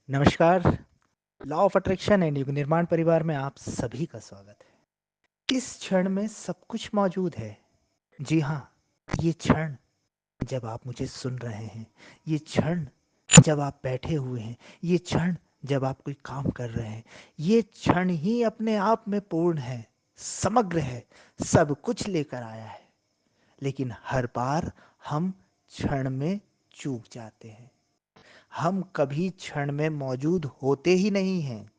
नमस्कार। Law of attraction and युग निर्माण परिवार में आप सभी का स्वागत है। इस क्षण में सब कुछ मौजूद है। जी हाँ, ये क्षण जब आप मुझे सुन रहे हैं, ये क्षण जब आप बैठे हुए हैं, ये क्षण जब आप कोई काम कर रहे हैं, ये क्षण ही अपने आप में पूर्ण है, समग्र है, सब कुछ लेकर आया है। लेकिन हर बार हम क्षण में चूक जाते हैं। हम कभी क्षण में मौजूद होते ही नहीं हैं।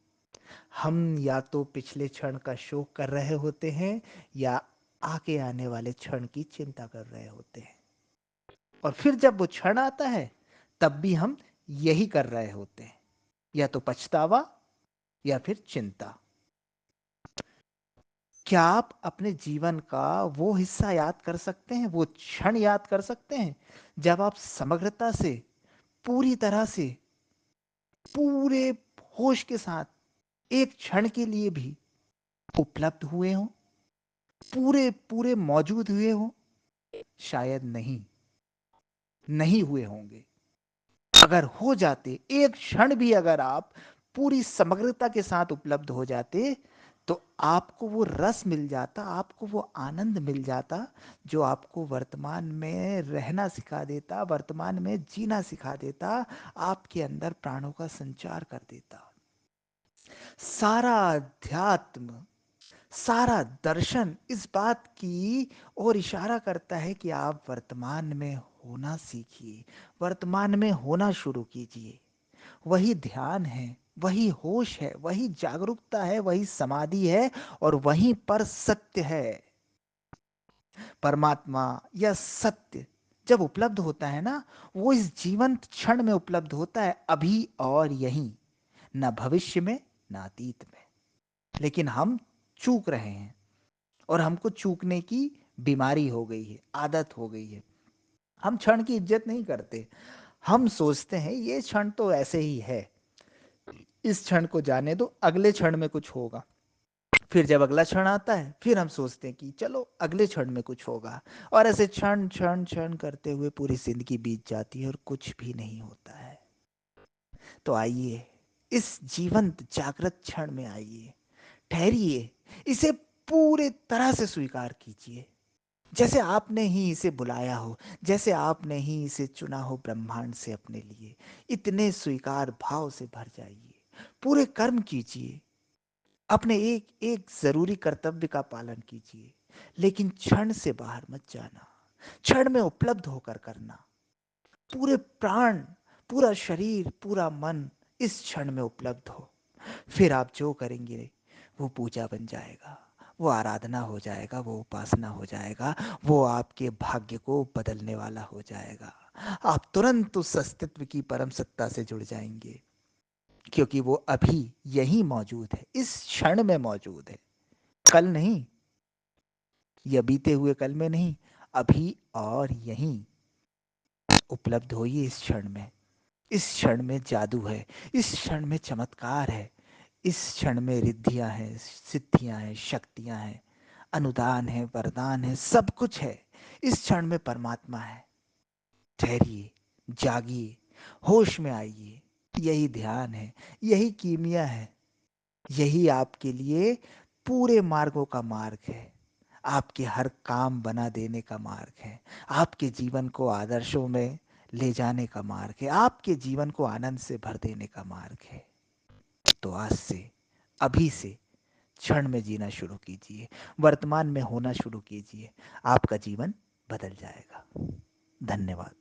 हम या तो पिछले क्षण का शोक कर रहे होते हैं या आगे आने वाले क्षण की चिंता कर रहे होते हैं। और फिर जब वो क्षण आता है, तब भी हम यही कर रहे होते हैं, या तो पछतावा या फिर चिंता। क्या आप अपने जीवन का वो हिस्सा याद कर सकते हैं, वो क्षण याद कर सकते हैं जब आप समग्रता से, पूरी तरह से, पूरे होश के साथ एक क्षण के लिए भी उपलब्ध हुए हों, पूरे पूरे मौजूद हुए हों? शायद नहीं, नहीं हुए होंगे। अगर हो जाते, एक क्षण भी अगर आप पूरी समग्रता के साथ उपलब्ध हो जाते, तो आपको वो रस मिल जाता, आपको वो आनंद मिल जाता, जो आपको वर्तमान में रहना सिखा देता, वर्तमान में जीना सिखा देता, आपके अंदर प्राणों का संचार कर देता। सारा अध्यात्म, सारा दर्शन इस बात की ओर इशारा करता है कि आप वर्तमान में होना सीखिए, वर्तमान में होना शुरू कीजिए। वही ध्यान है, वही होश है, वही जागरूकता है, वही समाधि है, और वहीं पर सत्य है। परमात्मा या सत्य जब उपलब्ध होता है ना, वो इस जीवंत क्षण में उपलब्ध होता है, अभी और यहीं, न भविष्य में, न अतीत में। लेकिन हम चूक रहे हैं, और हमको चूकने की बीमारी हो गई है, आदत हो गई है। हम क्षण की इज्जत नहीं करते। हम सोचते हैं ये क्षण तो ऐसे ही है, इस क्षण को जाने दो, अगले क्षण में कुछ होगा। फिर जब अगला क्षण आता है, फिर हम सोचते हैं कि चलो अगले क्षण में कुछ होगा। और ऐसे क्षण क्षण क्षण करते हुए पूरी जिंदगी बीत जाती है और कुछ भी नहीं होता है। तो आइए, इस जीवंत जागृत क्षण में आइए, ठहरिए, इसे पूरे तरह से स्वीकार कीजिए, जैसे आपने ही इसे बुलाया हो, जैसे आपने ही इसे चुना हो ब्रह्मांड से अपने लिए। इतने स्वीकार भाव से भर जाइए, पूरे कर्म कीजिए, अपने एक एक जरूरी कर्तव्य का पालन कीजिए, लेकिन क्षण से बाहर मत जाना। क्षण में उपलब्ध होकर करना, पूरे प्राण, पूरा शरीर, पूरा मन इस क्षण में उपलब्ध हो। फिर आप जो करेंगे वो पूजा बन जाएगा, वो आराधना हो जाएगा, वो उपासना हो जाएगा, वो आपके भाग्य को बदलने वाला हो जाएगा। आप तुरंत उस अस्तित्व की परम सत्ता से जुड़ जाएंगे, क्योंकि वो अभी यही मौजूद है, इस क्षण में मौजूद है। कल नहीं, या बीते हुए कल में नहीं, अभी और यहीं उपलब्ध होइए इस क्षण में। इस क्षण में जादू है, इस क्षण में चमत्कार है, इस क्षण में रिद्धियां हैं, सिद्धियां हैं, शक्तियां हैं, अनुदान है, वरदान है, सब कुछ है। इस क्षण में परमात्मा है। ठहरिए, जागिए, होश में आइए। यही ध्यान है, यही कीमिया है, यही आपके लिए पूरे मार्गों का मार्ग है, आपके हर काम बना देने का मार्ग है, आपके जीवन को आदर्शों में ले जाने का मार्ग है, आपके जीवन को आनंद से भर देने का मार्ग है। तो आज से, अभी से क्षण में जीना शुरू कीजिए, वर्तमान में होना शुरू कीजिए, आपका जीवन बदल जाएगा। धन्यवाद।